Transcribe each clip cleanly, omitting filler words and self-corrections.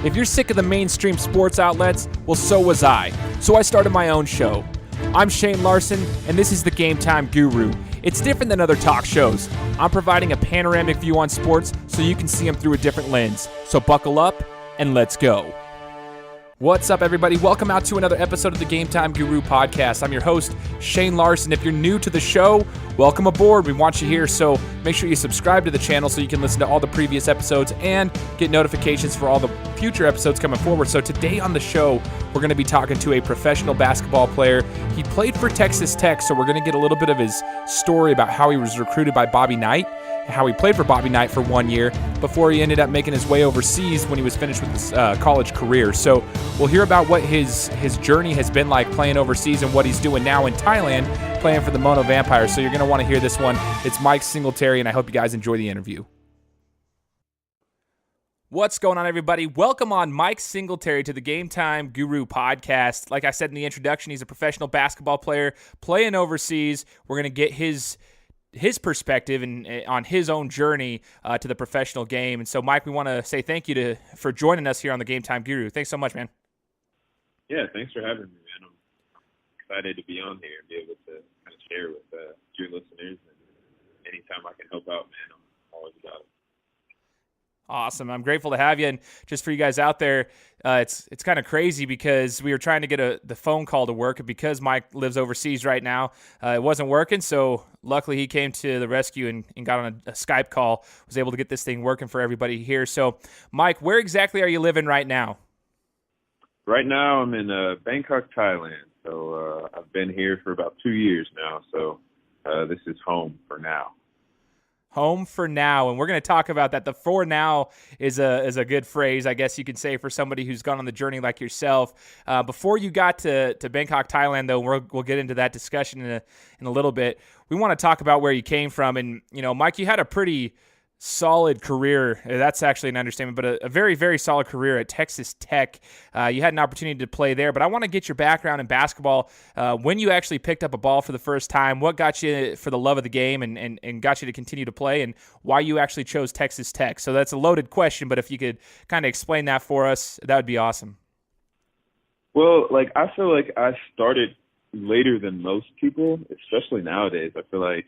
If you're sick of the mainstream sports outlets, well, so was I. So I started my own show. I'm Shane Larson, and this is the Game Time Guru. It's different than other talk shows. I'm providing a panoramic view on sports so you can see them through a different lens. So buckle up, and let's go. What's up, everybody? Welcome out to another episode of the Game Time Guru podcast. I'm your host, Shane Larson. If you're new to the show, welcome aboard. We want you here, so make sure you subscribe to the channel so you can listen to all the previous episodes and get notifications for all the future episodes coming forward. So today on the show, we're going to be talking to a professional basketball player. He played for Texas Tech, so we're going to get a little bit of his story about how he was recruited by Bobby Knight, how he played for Bobby Knight for 1 year before he ended up making his way overseas when he was finished with his college career. So we'll hear about what his journey has been like playing overseas and what he's doing now in Thailand playing for the Mono Vampires. So you're going to want to hear this one. It's Mike Singletary, and I hope you guys enjoy the interview. What's going on, everybody? Welcome on Mike Singletary to the Game Time Guru podcast. Like I said in the introduction, he's a professional basketball player playing overseas. We're going to get his perspective and on his own journey to the professional game. And so, Mike, we want to say thank you for joining us here on the Game Time Guru. Thanks so much, man. Yeah, thanks for having me, man. I'm excited to be on here and be able to kind of share with your listeners. And anytime I can help out, man, I'm always about it. Awesome. I'm grateful to have you. And just for you guys out there, it's kind of crazy because we were trying to get the phone call to work, and because Mike lives overseas right now, it wasn't working. So luckily he came to the rescue and got on a Skype call, was able to get this thing working for everybody here. So Mike, where exactly are you living right now? Right now I'm in Bangkok, Thailand. So I've been here for about 2 years now. So this is home for now. Home for now, and we're going to talk about that. The "for now" is a good phrase, I guess you could say, for somebody who's gone on the journey like yourself. Before you got to Bangkok, Thailand, though, we'll get into that discussion in a little bit. We want to talk about where you came from, and Mike, you had a pretty solid career. That's actually an understatement, but a very, very solid career at Texas Tech. You had an opportunity to play there, but I want to get your background in basketball. When you actually picked up a ball for the first time, what got you for the love of the game and got you to continue to play, and why you actually chose Texas Tech? So that's a loaded question, but if you could kind of explain that for us, that would be awesome. Well, I feel like I started later than most people, especially nowadays. I feel like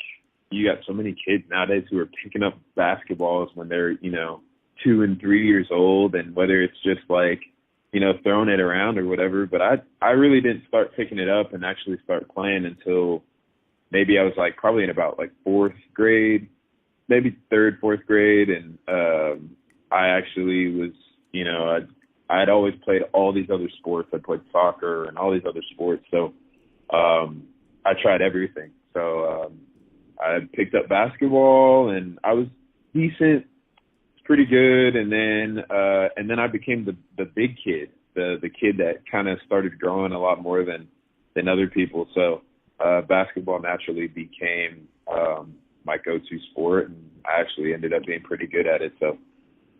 you got so many kids nowadays who are picking up basketballs when they're, 2 and 3 years old, and whether it's just throwing it around or whatever. But I really didn't start picking it up and actually start playing until maybe I was probably in about fourth grade, maybe third, fourth grade. And I actually was, I had always played all these other sports. I played soccer and all these other sports. So I tried everything. So I picked up basketball, and I was decent, pretty good, and then I became the big kid, the kid that kind of started growing a lot more than other people. So basketball naturally became my go-to sport, and I actually ended up being pretty good at it. So,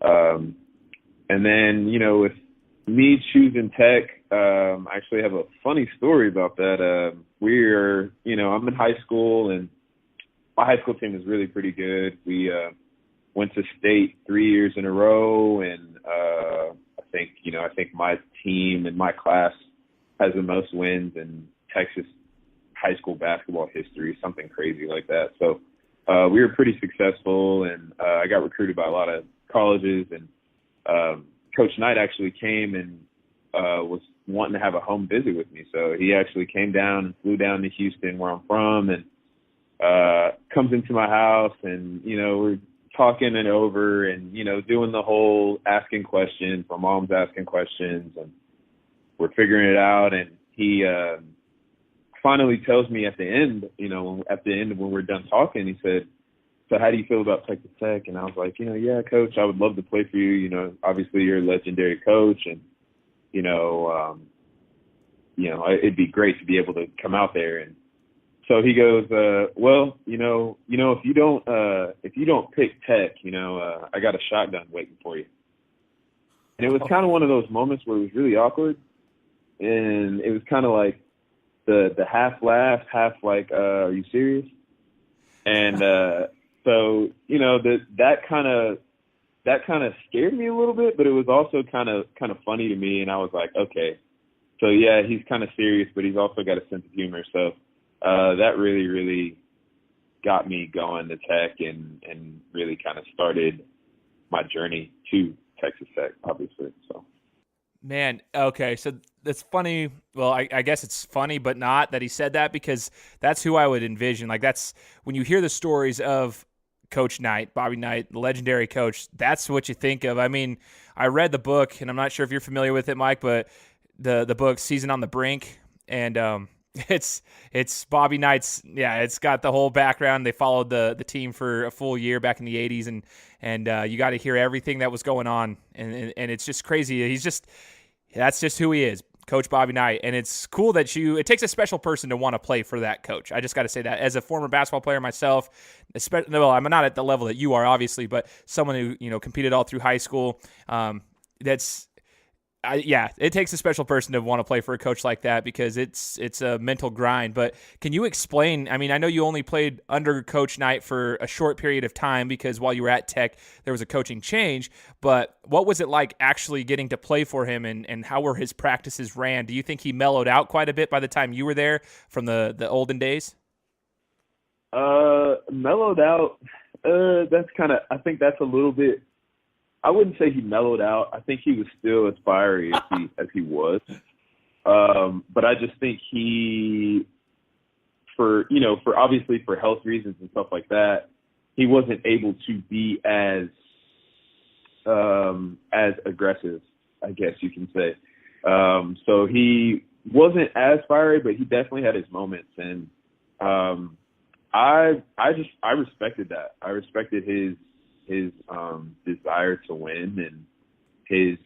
and then with me choosing Tech, I actually have a funny story about that. I'm in high school, and my high school team was really pretty good. We went to state 3 years in a row, and I think my team and my class has the most wins in Texas high school basketball history, something crazy like that. So we were pretty successful, and I got recruited by a lot of colleges, and Coach Knight actually came and was wanting to have a home visit with me. So he actually came down and flew down to Houston, where I'm from, and comes into my house, and we're talking it over, and doing the whole asking questions. My mom's asking questions, and we're figuring it out. And he finally tells me at the end, when we're done talking, he said, "So how do you feel about Texas Tech?" And I was like, "Yeah, Coach, I would love to play for you. Obviously you're a legendary coach, and it'd be great to be able to come out there." And so he goes, "Well, if you don't pick Tech, I got a shotgun waiting for you." And it was kind of one of those moments where it was really awkward, and it was kind of like the half laugh, half "Are you serious?" And so that kind of that kind of scared me a little bit, but it was also kind of funny to me, and I was like, okay, so yeah, he's kind of serious, but he's also got a sense of humor. So that really, really got me going to Tech and really kind of started my journey to Texas Tech, obviously. So. Man, okay, so that's funny. Well, I guess it's funny, but not that he said that, because that's who I would envision. Like, that's when you hear the stories of Coach Knight, Bobby Knight, the legendary coach, that's what you think of. I mean, I read the book, and I'm not sure if you're familiar with it, Mike, but the book Season on the Brink, and it's Bobby Knight's. Yeah, it's got the whole background. They followed the team for a full year back in the 80s, and you got to hear everything that was going on, and it's just crazy. That's just who he is, Coach Bobby Knight. And it's cool that it takes a special person to want to play for that coach. I just got to say that as a former basketball player myself, well, I'm not at the level that you are, obviously, but someone who, competed all through high school, it takes a special person to want to play for a coach like that, because it's a mental grind. But can you explain, I mean, I know you only played under Coach Knight for a short period of time, because while you were at Tech, there was a coaching change, but what was it like actually getting to play for him, and how were his practices ran? Do you think he mellowed out quite a bit by the time you were there from the olden days? Mellowed out, I think that's a little bit, I wouldn't say he mellowed out. I think he was still as fiery as he was. But I just think for obviously for health reasons and stuff like that, he wasn't able to be as aggressive, I guess you can say. So he wasn't as fiery, but he definitely had his moments, and I respected that. I respected his desire to win, and his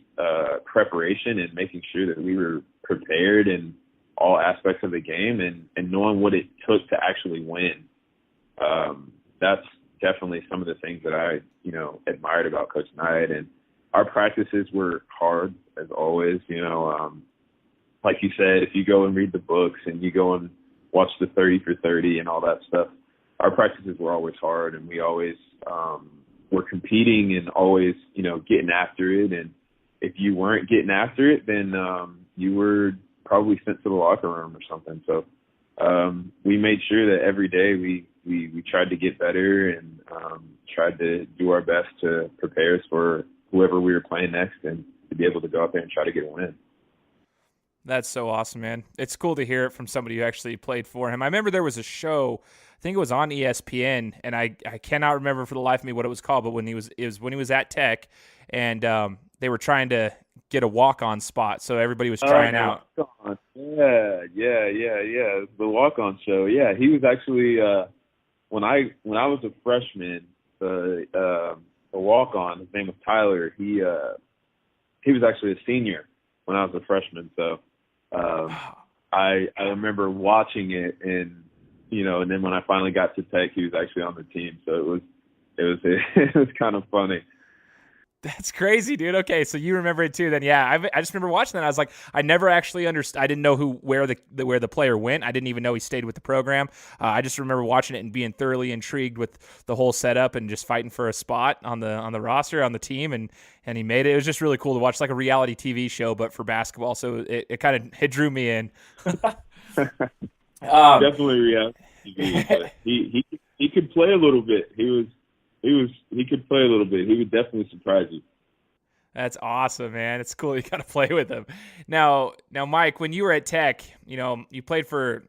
preparation, and making sure that we were prepared in all aspects of the game, and knowing what it took to actually win. That's definitely some of the things that I admired about Coach Knight. And our practices were hard, as always. Like you said, if you go and read the books and you go and watch the 30 for 30 and all that stuff, our practices were always hard, and we always were competing and always, getting after it. And if you weren't getting after it, then you were probably sent to the locker room or something. So we made sure that every day we tried to get better, and tried to do our best to prepare us for whoever we were playing next, and to be able to go out there and try to get a win. That's so awesome, man. It's cool to hear it from somebody who actually played for him. I remember there was a show, I think it was on ESPN, and I cannot remember for the life of me what it was called, but when he was at Tech, and they were trying to get a walk-on spot, so everybody was trying out. Yeah. The walk-on show. Yeah, he was actually when I was a freshman, the walk-on, his name was Tyler. He was actually a senior when I was a freshman, so I remember watching it, and and then when I finally got to Tech, he was actually on the team, so it was kind of funny. That's crazy, dude. Okay, so you remember it too then. Yeah, I just remember watching that. I was like, I never actually understood. I didn't know where the player went. I didn't even know he stayed with the program. I just remember watching it and being thoroughly intrigued with the whole setup, and just fighting for a spot on the roster, on the team, and he made it. It was just really cool to watch, like a reality TV show, but for basketball. So it drew me in. Definitely reality TV. But he could play a little bit. He could play a little bit. He would definitely surprise you. That's awesome, man. It's cool. You got to play with him. Now, Mike, when you were at Tech, you played for,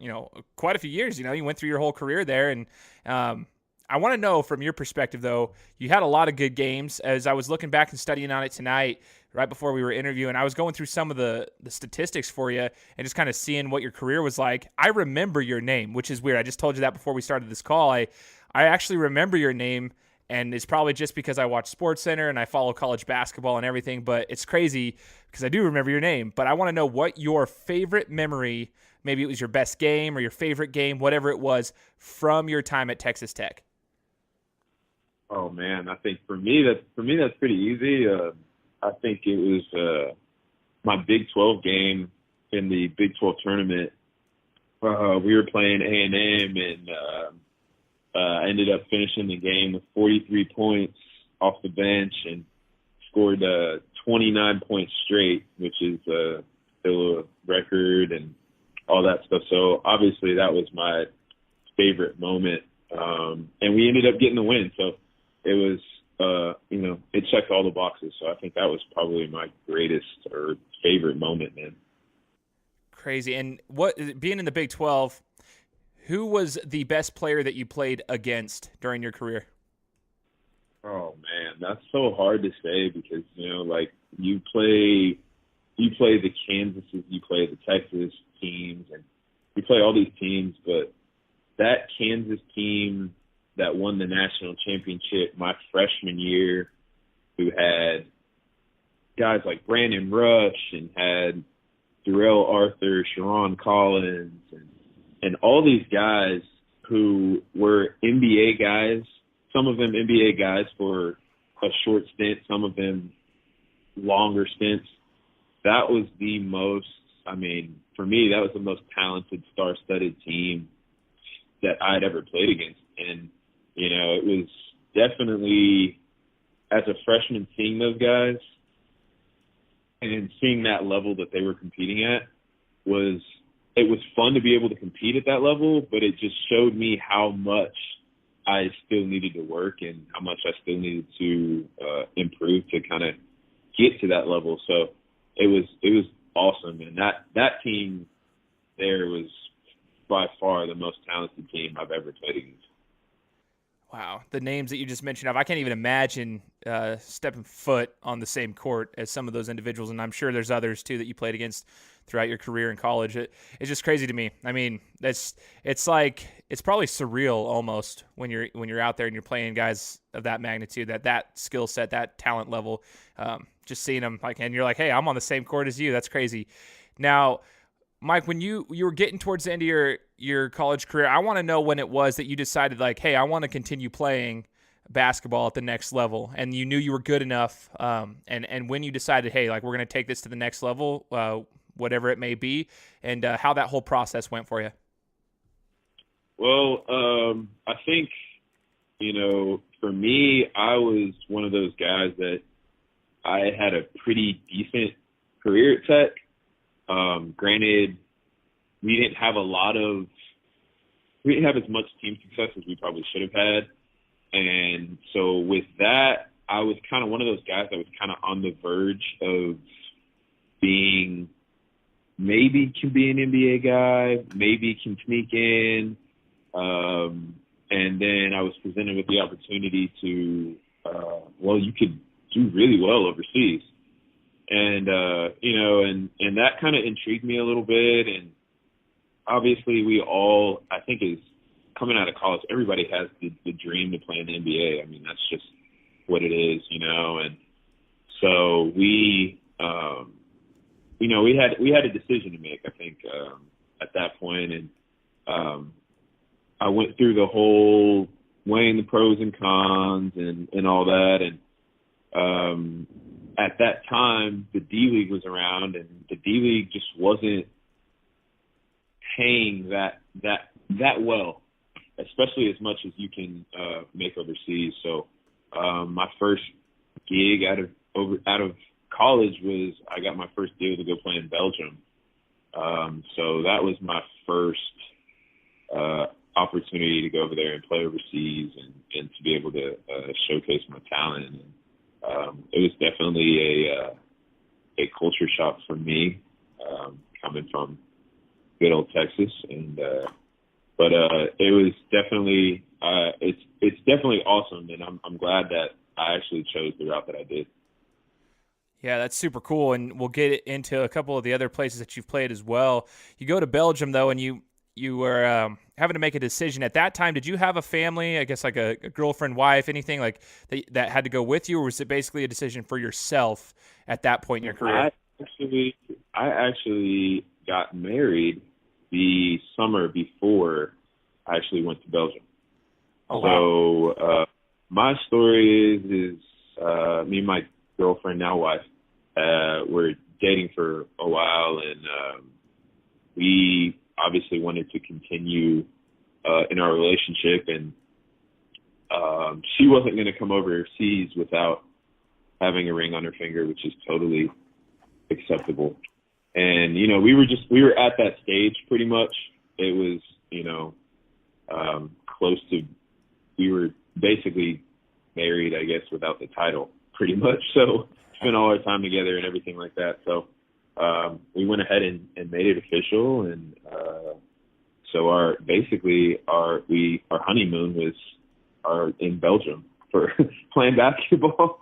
quite a few years. You went through your whole career there. And I want to know from your perspective, though, you had a lot of good games. As I was looking back and studying on it tonight, right before we were interviewing, I was going through some of the statistics for you and just kind of seeing what your career was like. I remember your name, which is weird. I just told you that before we started this call. I actually remember your name. And it's probably just because I watch SportsCenter and I follow college basketball and everything, but it's crazy because I do remember your name. But I want to know what your favorite memory, maybe it was your best game or your favorite game, whatever it was, from your time at Texas Tech. Oh man, I think for me that's pretty easy. I think it was my Big 12 game in the Big 12 tournament. We were playing A&M, and I ended up finishing the game with 43 points off the bench, and scored 29 points straight, which is still a record and all that stuff. So obviously that was my favorite moment. And we ended up getting the win. So it was, it checked all the boxes. So I think that was probably my greatest or favorite moment, man. Crazy. And being in the Big 12, who was the best player that you played against during your career? Oh man, that's so hard to say because, you play the Kansases, you play the Texas teams, and you play all these teams, but that Kansas team that won the national championship my freshman year, who had guys like Brandon Rush and had Darrell Arthur, Sharon Collins, and all these guys who were NBA guys, some of them NBA guys for a short stint, some of them longer stints. That was the most, for me, that was the most talented, star-studded team that I'd ever played against. And, it was definitely, as a freshman, seeing those guys and seeing that level that they were competing at it was fun to be able to compete at that level, but it just showed me how much I still needed to work and how much I still needed to improve to kind of get to that level. So it was awesome. And that team there was by far the most talented team I've ever played against. Wow. The names that you just mentioned, I can't even imagine stepping foot on the same court as some of those individuals. And I'm sure there's others too that you played against throughout your career in college. It's just crazy to me. It's probably surreal almost when you're out there and you're playing guys of that magnitude, that skill set, that talent level, just seeing them and you're like, hey, I'm on the same court as you. That's crazy. Now, Mike, when you were getting towards the end of your college career, I want to know when it was that you decided hey, I want to continue playing basketball at the next level, and you knew you were good enough, and when you decided, hey, we're going to take this to the next level, whatever it may be, and how that whole process went for you. Well, I think, for me, I was one of those guys that I had a pretty decent career at Tech. Granted, we didn't have as much team success as we probably should have had. And so with that, I was kind of one of those guys that was kind of on the verge of being, maybe can be an NBA guy, maybe can sneak in. And then I was presented with the opportunity to, you could do really well overseas. And, and that kind of intrigued me a little bit. And obviously I think is coming out of college, everybody has the dream to play in the NBA. That's just what it is, and so we had a decision to make, I think, at that point. And, I went through the whole weighing the pros and cons and all that. And, at that time, the D League was around, and the D League just wasn't paying that well, especially as much as you can make overseas. So my first gig out of college was I got my first deal to go play in Belgium. So that was my first opportunity to go over there and play overseas and to be able to showcase my talent. And, it was definitely a culture shock for me, coming from good old Texas. And but it was definitely it's definitely awesome, and I'm glad that I actually chose the route that I did. Yeah, that's super cool, and we'll get into a couple of the other places that you've played as well. You go to Belgium though, and you were having to make a decision. At that time, did you have a family, I guess like a girlfriend, wife, anything like that had to go with you, or was it basically a decision for yourself at that point in your career? I actually got married the summer before I actually went to Belgium. Oh, wow. So my story is me and my girlfriend, now wife, were dating for a while, and we obviously wanted to continue in our relationship, and she wasn't going to come overseas without having a ring on her finger, which is totally acceptable. And, you know, we were at that stage pretty much. It was, you know, close to, we were basically married, I guess, without the title pretty much. So spent all our time together and everything like that. So we went ahead and made it official. And so our honeymoon was in Belgium for playing basketball.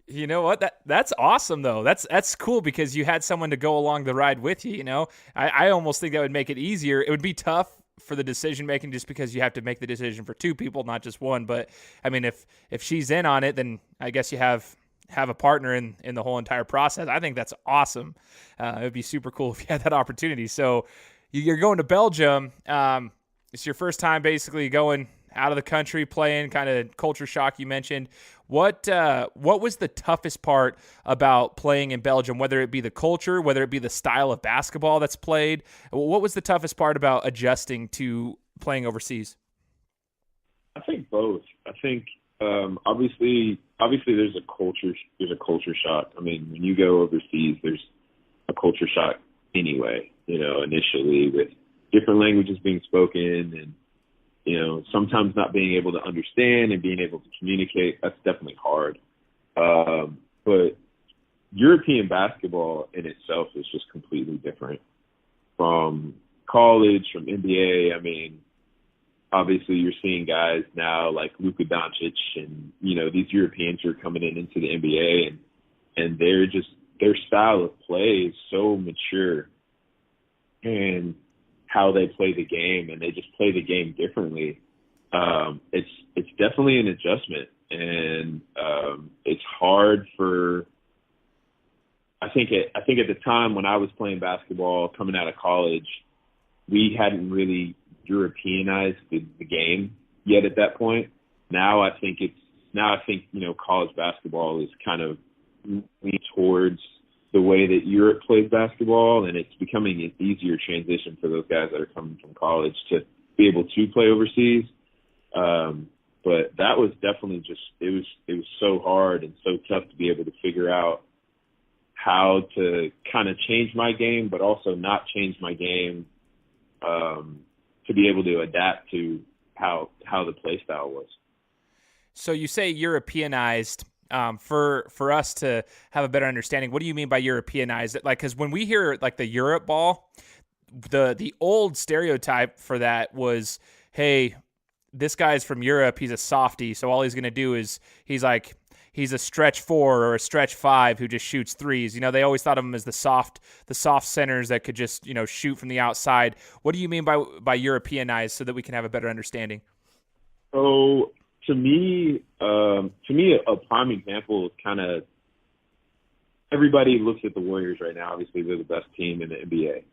You know what? That's awesome though. That's cool because you had someone to go along the ride with you. You know, I almost think that would make it easier. It would be tough for the decision making just because you have to make the decision for two people, not just one. But I mean, if she's in on it, then I guess you have a partner in the whole entire process. I think that's awesome. It would be super cool if you had that opportunity. So you're going to Belgium. It's your first time basically going out of the country, playing, kind of culture shock you mentioned. What was the toughest part about playing in Belgium, whether it be the culture, whether it be the style of basketball that's played? What was the toughest part about adjusting to playing overseas? I think both. I think obviously there's a culture shock. I mean, when you go overseas, there's a culture shock anyway, you know, initially with different languages being spoken and, you know, sometimes not being able to understand and being able to communicate, that's definitely hard. But European basketball in itself is just completely different from college, from NBA. I mean, obviously you're seeing guys now like Luka Doncic and, you know, these Europeans who are coming into the NBA and their style of play is so mature and how they play the game, and they just play the game differently. It's definitely an adjustment, and it's hard for. I think at the time when I was playing basketball, coming out of college, we hadn't really Europeanized the game yet. At that point, now I think you know, college basketball is kind of leaning towards the way that Europe plays basketball, and it's becoming an easier transition for those guys that are coming from college to be able to play overseas. But that was definitely it was so hard and so tough to be able to figure out how to kind of change my game, but also not change my game, to be able to adapt to how the play style was. So you say Europeanized. For us to have a better understanding, what do you mean by Europeanized? Like, because when we hear like the Europe ball, the old stereotype for that was, hey, this guy's from Europe, he's a softie, so all he's going to do is he's a stretch 4 or a stretch 5 who just shoots threes. You know, they always thought of him as the soft centers that could just, you know, shoot from the outside. What do you mean by Europeanized, so that we can have a better understanding? So to me, a prime example is kind of everybody looks at the Warriors right now. Obviously, they're the best team in the NBA,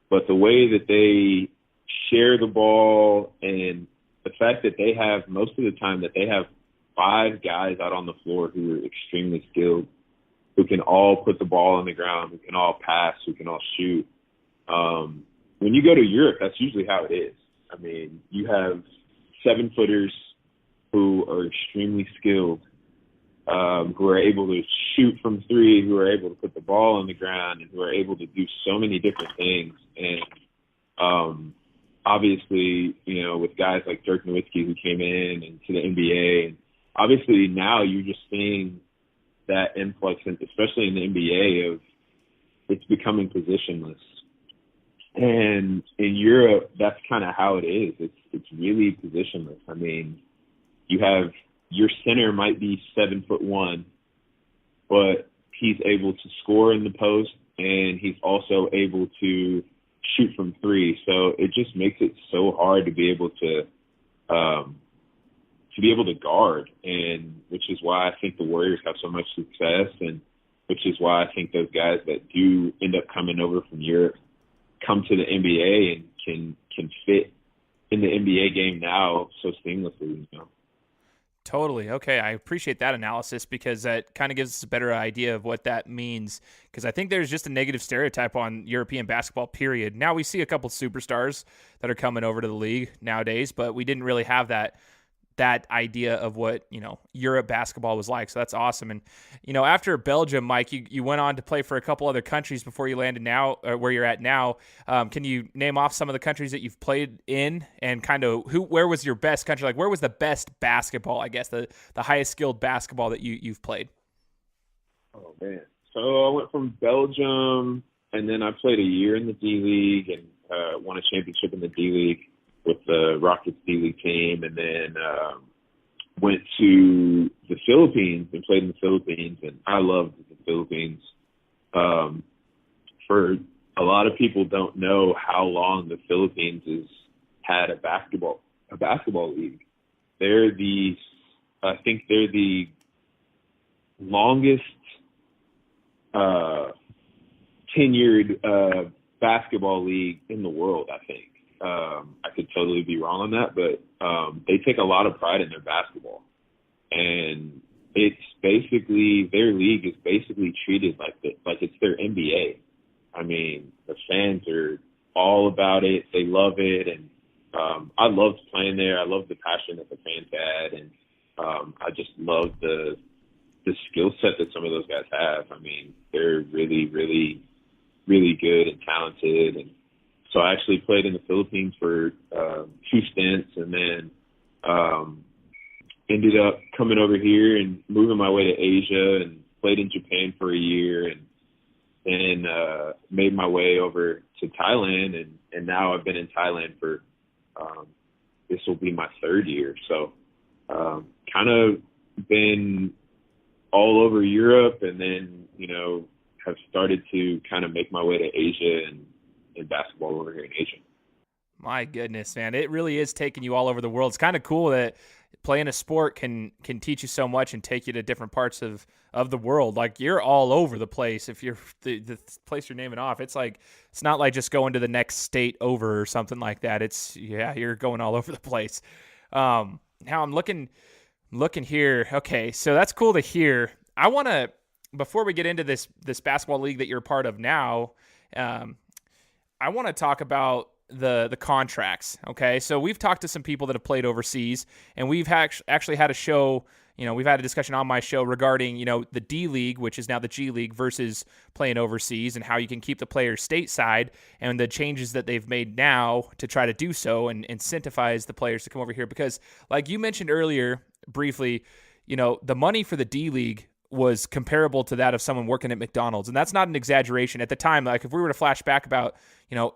but the way that they share the ball and the fact that they have most of the time that they have 5 guys out on the floor who are extremely skilled, who can all put the ball on the ground, who can all pass, who can all shoot. When you go to Europe, that's usually how it is. I mean, you have 7-footers who are extremely skilled, who are able to shoot from 3, who are able to put the ball on the ground, and who are able to do so many different things. And obviously, you know, with guys like Dirk Nowitzki who came in and to the NBA, and obviously now you're just seeing that influx, especially in the NBA, of it's becoming positionless. And in Europe, that's kind of how it is. It's really positionless. I mean, you have your center might be 7'1", but he's able to score in the post, and he's also able to shoot from 3. So it just makes it so hard to be able to guard, and which is why I think the Warriors have so much success, and which is why I think those guys that do end up coming over from Europe come to the NBA and can fit in the NBA game now so seamlessly, you know. Totally. Okay. I appreciate that analysis, because that kind of gives us a better idea of what that means. Because I think there's just a negative stereotype on European basketball, period. Now we see a couple superstars that are coming over to the league nowadays, but we didn't really have that that idea of what, Europe basketball was like. So that's awesome. And, after Belgium, Mike, you went on to play for a couple other countries before you landed now, where you're at now. Can you name off some of the countries that you've played in, and kind of where was your best country? Like, where was the best basketball, I guess, the highest skilled basketball that you've played? Oh man. So I went from Belgium, and then I played a year in the D League and won a championship in the D League with the Rockets D League team, and then went to the Philippines and played in the Philippines, and I loved the Philippines. For a lot of people don't know how long the Philippines has had a basketball league. I think they're the longest tenured basketball league in the world, I think. I could totally be wrong on that, but they take a lot of pride in their basketball. And it's basically, their league is basically treated like it's their NBA. I mean, the fans are all about it. They love it. And I loved playing there. I loved the passion that the fans had. And I just love the skill set that some of those guys have. I mean, they're really, really, really good and talented. And so I actually played in the Philippines for 2 stints, and then ended up coming over here and moving my way to Asia, and played in Japan for a year, and then made my way over to Thailand, and now I've been in Thailand for this will be my 3rd year. So kind of been all over Europe, and then, have started to kind of make my way to Asia and basketball over here in Asia. My goodness, man. It really is taking you all over the world. It's kind of cool that playing a sport can teach you so much and take you to different parts of the world. Like, you're all over the place. If you're the place you're naming off, it's not like just going to the next state over or something like that. You're going all over the place. Now I'm looking here. Okay, so that's cool to hear. I want to, before we get into this basketball league that you're a part of now, I want to talk about the contracts. Okay, so we've talked to some people that have played overseas, and we've actually had a show. We've had a discussion on my show regarding the D League, which is now the G League, versus playing overseas, and how you can keep the players stateside, and the changes that they've made now to try to do so and incentivize the players to come over here. Because, like you mentioned earlier briefly, the money for the D League was comparable to that of someone working at McDonald's. And that's not an exaggeration. At the time, like, if we were to flash back about, 8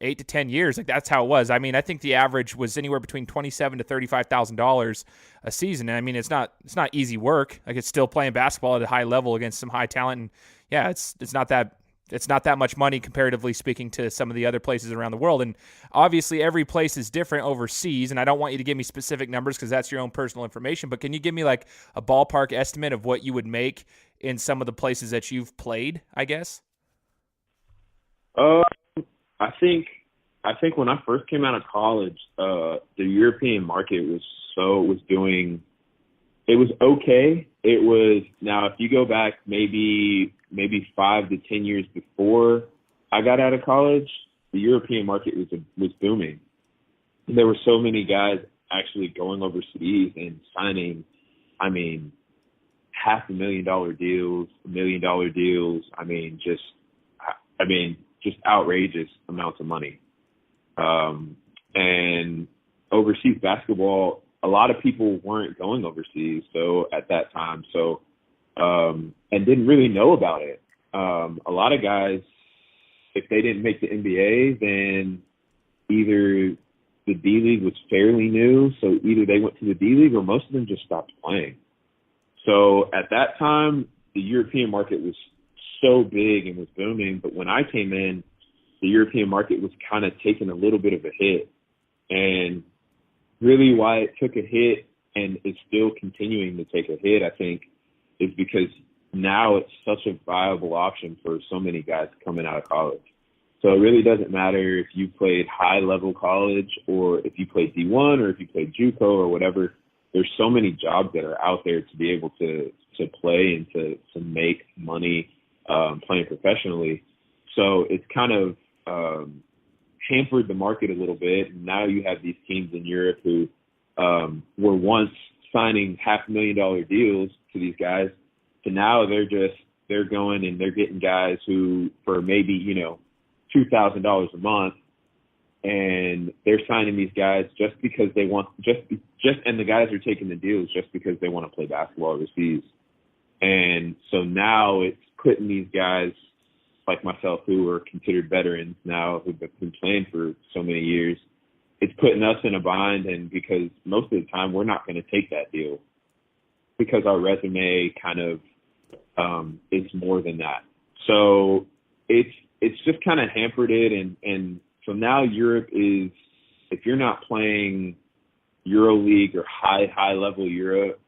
to 10 years, like, that's how it was. I mean, I think the average was anywhere between $27,000 to $35,000 a season. And I mean, it's not easy work. Like, it's still playing basketball at a high level against some high talent. And yeah, it's not that much money, comparatively speaking, to some of the other places around the world. And obviously every place is different overseas, and I don't want you to give me specific numbers because that's your own personal information, but can you give me like a ballpark estimate of what you would make in some of the places that you've played, I guess? I think when I first came out of college, the European market was okay. It was, now if you go back maybe 5 to 10 years before I got out of college, the European market was booming. There were so many guys actually going overseas and signing, I mean, $500,000 deals, $1 million deals. Just outrageous amounts of money. And overseas basketball, a lot of people weren't going overseas. So at that time, and didn't really know about it. A lot of guys, if they didn't make the NBA, then either the D League was fairly new, so either they went to the D League or most of them just stopped playing. So at that time, the European market was so big and was booming, but when I came in, the European market was kind of taking a little bit of a hit. And really why it took a hit and is still continuing to take a hit, I think, is because now it's such a viable option for so many guys coming out of college. So it really doesn't matter if you played high-level college or if you played D1 or if you played JUCO or whatever. There's so many jobs that are out there to be able to play and to make money playing professionally. So it's kind of hampered the market a little bit. And now you have these teams in Europe who were once signing $500,000 deals to these guys, to now they're going and they're getting guys who for maybe, $2,000 a month, and they're signing these guys just because they want and the guys are taking the deals just because they want to play basketball overseas. And so now it's putting these guys like myself, who are considered veterans now, who've been playing for so many years, it's putting us in a bind, and because most of the time we're not going to take that deal because our resume kind of is more than that. So it's just kind of hampered it, and so now Europe is, if you're not playing EuroLeague or high level Europe,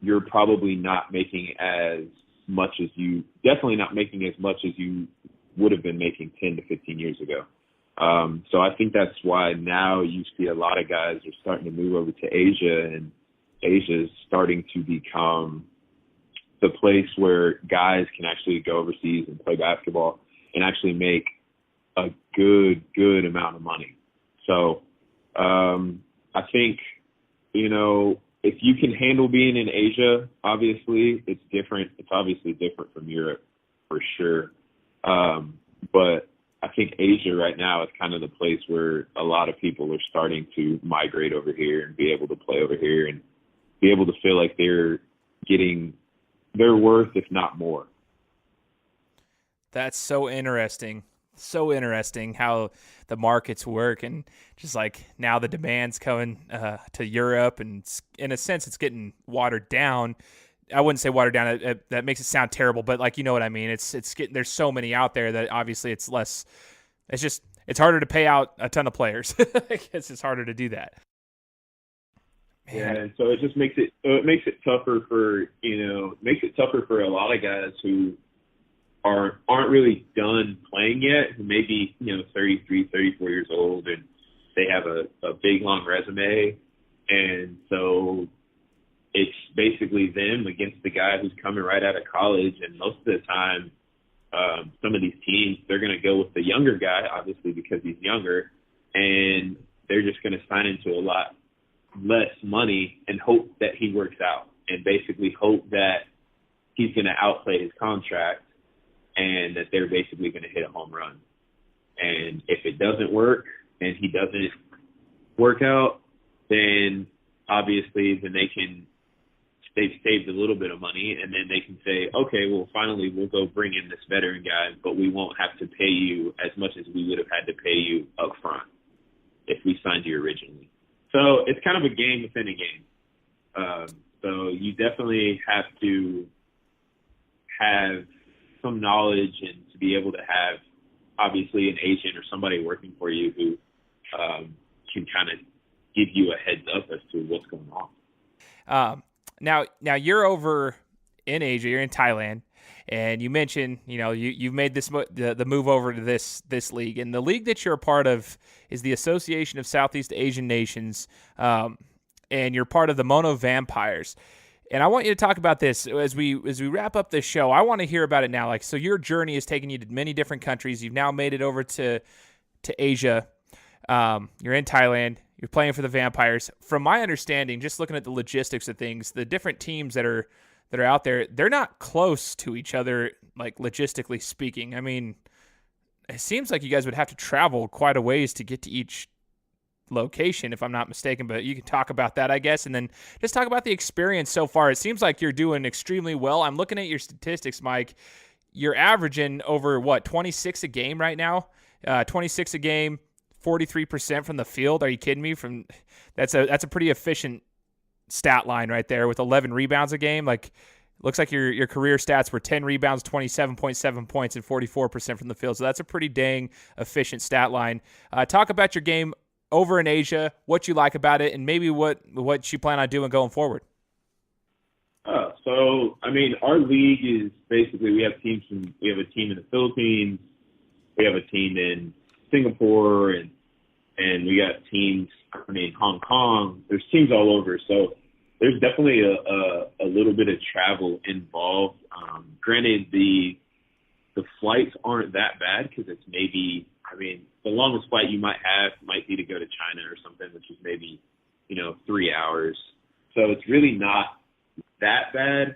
you're probably not making as much as you would have been making 10 to 15 years ago. So I think that's why now you see a lot of guys are starting to move over to Asia, and Asia is starting to become the place where guys can actually go overseas and play basketball and actually make a good amount of money. So I think, if you can handle being in Asia, obviously it's different. It's obviously different from Europe for sure. But I think Asia right now is kind of the place where a lot of people are starting to migrate over here and be able to play over here and be able to feel like they're getting their worth, if not more. That's so interesting. So interesting how the markets work, and just like now the demand's coming to Europe, and in a sense it's getting watered down. I wouldn't say watered down. That makes it sound terrible, but like, you know what I mean. It's getting, there's so many out there that obviously it's less. It's harder to pay out a ton of players. It's just harder to do that. Man. Yeah, and so it just makes it tougher for a lot of guys who aren't really done playing yet, who may be 33, 34 years old, and they have a big long resume, and so it's basically them against the guy who's coming right out of college. And most of the time, some of these teams, they're going to go with the younger guy, obviously because he's younger, and they're just going to sign into a lot less money and hope that he works out, and basically hope that he's going to outplay his contract and that they're basically going to hit a home run. And if it doesn't work and he doesn't work out, then obviously they've saved a little bit of money, and then they can say, okay, well, finally we'll go bring in this veteran guy, but we won't have to pay you as much as we would have had to pay you up front if we signed you originally. So it's kind of a game within a game. So you definitely have to have some knowledge and to be able to have, obviously, an agent or somebody working for you who can kind of give you a heads up as to what's going on. Now you're over in Asia. You're in Thailand, and you mentioned you've made the move over to this league, and the league that you're a part of is the Association of Southeast Asian Nations, and you're part of the Mono Vampires. And I want you to talk about this as we wrap up this show. I want to hear about it now. So your journey has taken you to many different countries. You've now made it over to Asia. You're in Thailand. You're playing for the Vampires. From my understanding, just looking at the logistics of things, the different teams that are out there, they're not close to each other, like logistically speaking. I mean, it seems like you guys would have to travel quite a ways to get to each location, if I'm not mistaken, but you can talk about that, I guess, and then just talk about the experience so far. It seems like you're doing extremely well. I'm looking at your statistics, Mike. You're averaging over 26 a game right now. 26 a game, 43% from the field. Are you kidding me? That's a pretty efficient stat line right there with 11 rebounds a game. Like, looks like your career stats were 10 rebounds, 27.7 points, and 44% from the field. So that's a pretty dang efficient stat line. Talk about your game over in Asia, what you like about it, and maybe what you plan on doing going forward. So, I mean, our league is basically, we have a team in the Philippines, we have a team in Singapore, and we got teams, Hong Kong. There's teams all over. So there's definitely a little bit of travel involved. Granted, the flights aren't that bad because it's maybe, the longest flight you might be to go to China or something, which is maybe 3 hours. So it's really not that bad.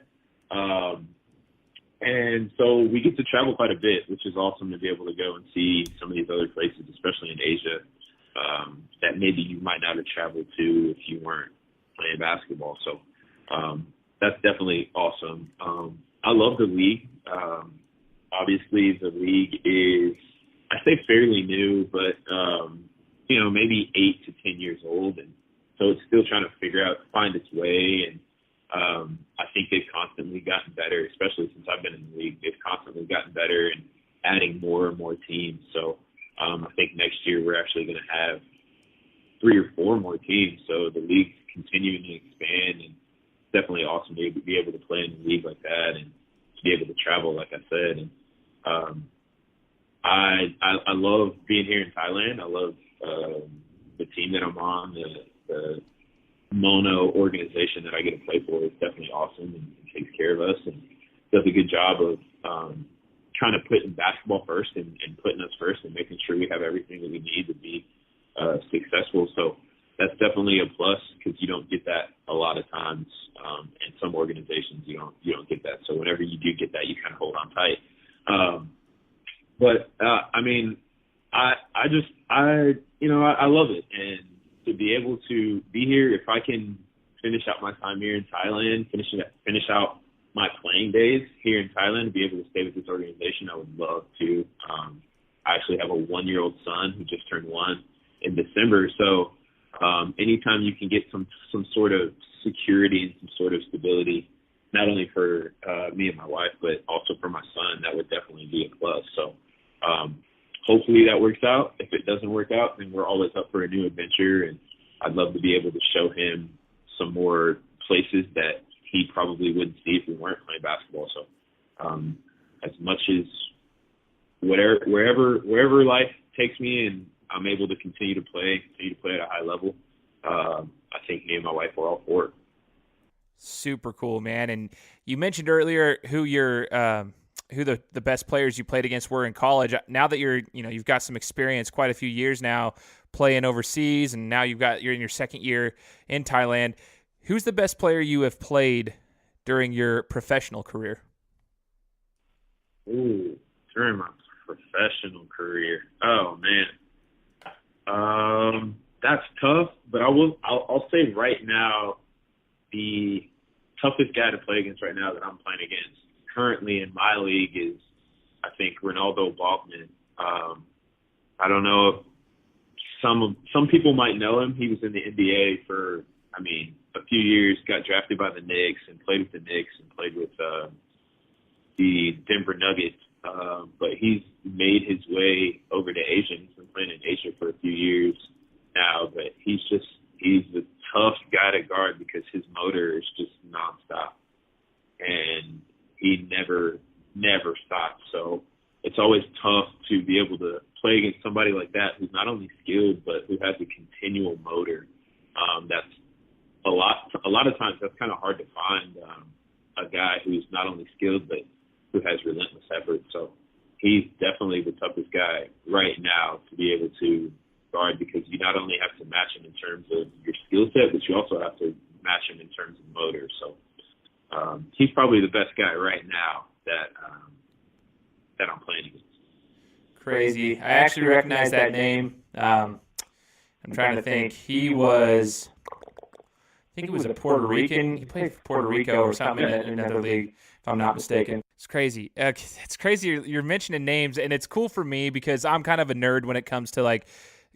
And so we get to travel quite a bit, which is awesome to be able to go and see some of these other places, especially in Asia, that maybe you might not have traveled to if you weren't playing basketball. So that's definitely awesome. I love the league. Obviously, the league is, I say fairly new, but, maybe 8 to 10 years old. And so it's still trying to find its way. And I think they've constantly gotten better, especially since I've been in the league. They've constantly gotten better and adding more and more teams. So I think next year we're actually going to have 3 or 4 more teams. So the league's continuing to expand, and it's definitely awesome to be able to play in a league like that and to be able to travel, like I said. And I love being here in Thailand. I love the team that I'm on, the Mono organization that I get to play for is definitely awesome and takes care of us and does a good job of trying to put in basketball first and putting us first and making sure we have everything that we need to be successful. So that's definitely a plus because you don't get that a lot of times. In some organizations, you don't get that. So whenever you do get that, you kind of hold on tight. I love it. And to be able to be here, if I can finish out my time here in Thailand, finish out my playing days here in Thailand, to be able to stay with this organization, I would love to. I actually have a 1-year-old son who just turned 1 in December. So anytime you can get some sort of security and some sort of stability, not only for me and my wife, but also for my son, that would definitely be a plus. So hopefully that works out. If it doesn't work out, then we're always up for a new adventure, and I'd love to be able to show him some more places that he probably wouldn't see if we weren't playing basketball. So as much as wherever life takes me and I'm able to continue to play at a high level, I think me and my wife are all for it. Super cool, man. And you mentioned earlier who the best players you played against were in college. Now that you've got some experience, quite a few years now playing overseas, and now you're in your second year in Thailand. Who's the best player you have played during your professional career? Ooh, during my professional career. Oh man. That's tough, but I'll say right now the toughest guy to play against right now that I'm playing against currently in my league is, I think, Ronaldo Balkman. I don't know if some people might know him. He was in the NBA for, a few years, got drafted by the Knicks and played with the Knicks and played with the Denver Nuggets. But he's made his way over to Asia. He's been playing in Asia for a few years now, but he's a tough guy to guard because his motor is just nonstop. And he never stops. So it's always tough to be able to play against somebody like that who's not only skilled, but who has a continual motor. That's a lot of times that's kind of hard to find a guy who's not only skilled, but who has relentless effort. So he's definitely the toughest guy right now to be able to guard, because you not only have to match him in terms of your skill set, but you also have to match him in terms of motor. So he's probably the best guy right now that I'm playing against. Crazy. I actually recognize that name. I'm trying to think. He was a Puerto Rican. He played for Puerto Rico or something in another league, if I'm not mistaken. It's crazy. It's crazy you're mentioning names, and it's cool for me because I'm kind of a nerd when it comes to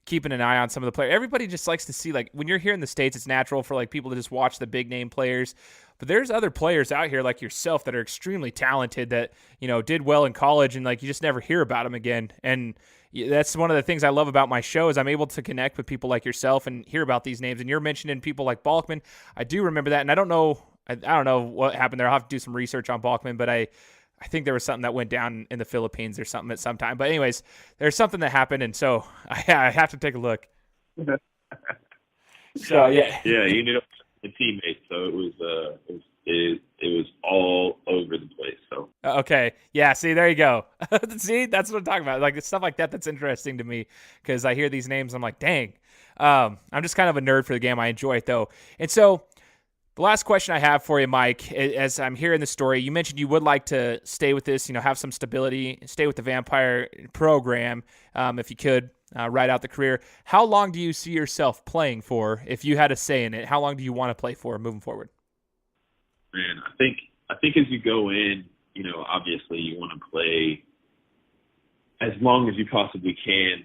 keeping an eye on some of the players. Everybody just likes to see, when you're here in the States, it's natural for people to just watch the big name players. But there's other players out here like yourself that are extremely talented that, did well in college, and you just never hear about them again. And that's one of the things I love about my show is I'm able to connect with people like yourself and hear about these names. And you're mentioning people like Balkman. I do remember that, and I don't know what happened there. I'll have to do some research on Balkman, but I think there was something that went down in the Philippines or something at some time. But anyways, there's something that happened, and so I have to take a look. So yeah, you need a teammate. So it was all over the place. So okay, yeah. See, there you go. See, that's what I'm talking about. Stuff like that. That's interesting to me because I hear these names. I'm like, dang. I'm just kind of a nerd for the game. I enjoy it though. And so the last question I have for you, Mike, as I'm hearing the story, you mentioned you would like to stay with this, have some stability, stay with the Vampire program, if you could, ride out the career. How long do you see yourself playing for? If you had a say in it, how long do you want to play for moving forward? Man, I think as you go in, obviously you want to play as long as you possibly can.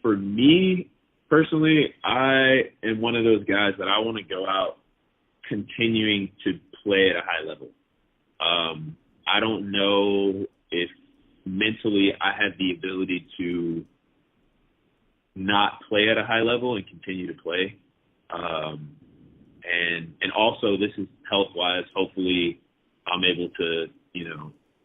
For me personally, I am one of those guys that I want to go out continuing to play at a high level. I don't know if mentally I have the ability to not play at a high level and continue to play. And also this is health-wise. Hopefully I'm able to,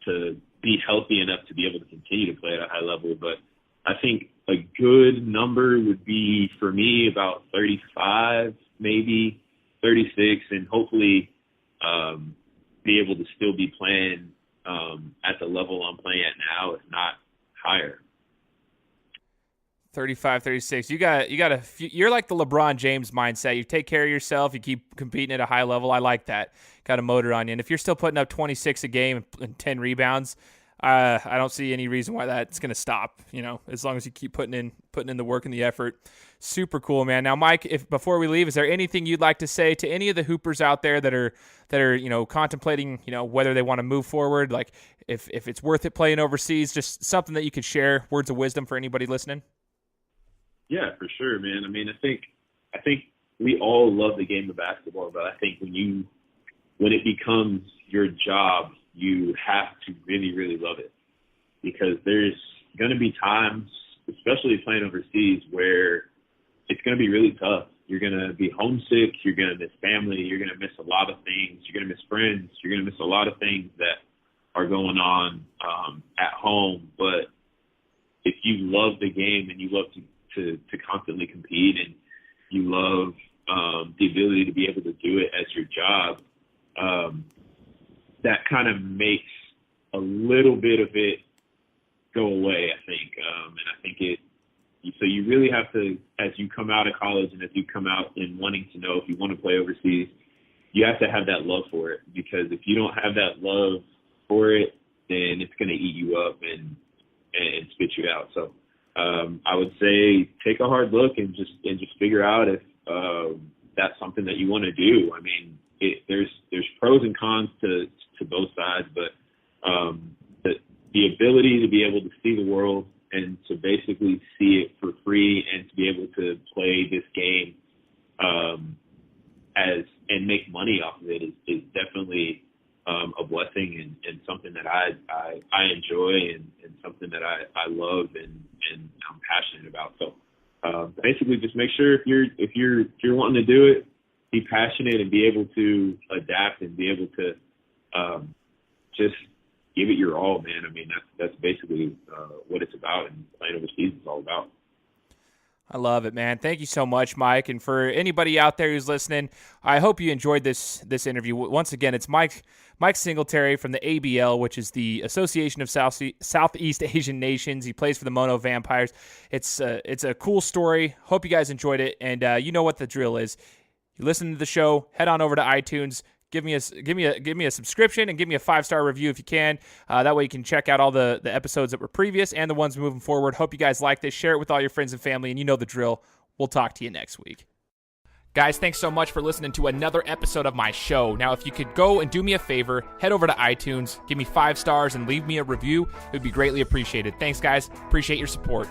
to be healthy enough to be able to continue to play at a high level. But I think a good number would be for me about 35, maybe 36, and hopefully be able to still be playing at the level I'm playing at now, if not higher. 35, 36. You're like the LeBron James mindset. You take care of yourself. You keep competing at a high level. I like that. Got a motor on you. And if you're still putting up 26 a game and 10 rebounds, I don't see any reason why that's going to stop, as long as you keep putting in the work and the effort. Super cool, man. Now, Mike, before we leave, is there anything you'd like to say to any of the hoopers out there that are contemplating, whether they want to move forward, like if it's worth it playing overseas, just something that you could share, words of wisdom for anybody listening? Yeah, for sure, man. I mean, I think we all love the game of basketball, but I think when it becomes your job, you have to really, really love it, because there's going to be times, especially playing overseas, where it's going to be really tough. You're going to be homesick. You're going to miss family. You're going to miss a lot of things. You're going to miss friends. You're going to miss a lot of things that are going on at home. But if you love the game and you love to constantly compete, and you love the ability to be able to do it as your job, that kind of makes a little bit of it go away, I think. And I think so you really have to, as you come out of college and as you come out in wanting to know if you want to play overseas, you have to have that love for it, because if you don't have that love for it, then it's going to eat you up and spit you out. So I would say take a hard look and just figure out if that's something that you want to do. I mean, there's pros and cons to both sides, but the ability to be able to see the world and to basically see it for free and to be able to play this game and make money off of it is definitely a blessing and something that I enjoy and something that I love and I'm passionate about. So basically, just make sure if you're wanting to do it, be passionate and be able to adapt and be able to just give it your all, man. I mean, that's basically what it's about, and playing overseas is all about. I love it, man. Thank you so much, Mike. And for anybody out there who's listening, I hope you enjoyed this interview. Once again, it's Mike Singletary from the ABL, which is the Association of Southeast Asian Nations. He plays for the Mono Vampires. It's a cool story. Hope you guys enjoyed it. And you know what the drill is. You listen to the show, head on over to iTunes. Give me a subscription and give me a 5-star review if you can. That way you can check out all the episodes that were previous and the ones moving forward. Hope you guys like this. Share it with all your friends and family, and you know the drill. We'll talk to you next week. Guys, thanks so much for listening to another episode of my show. Now, if you could go and do me a favor, head over to iTunes, give me 5 stars, and leave me a review. It would be greatly appreciated. Thanks, guys. Appreciate your support.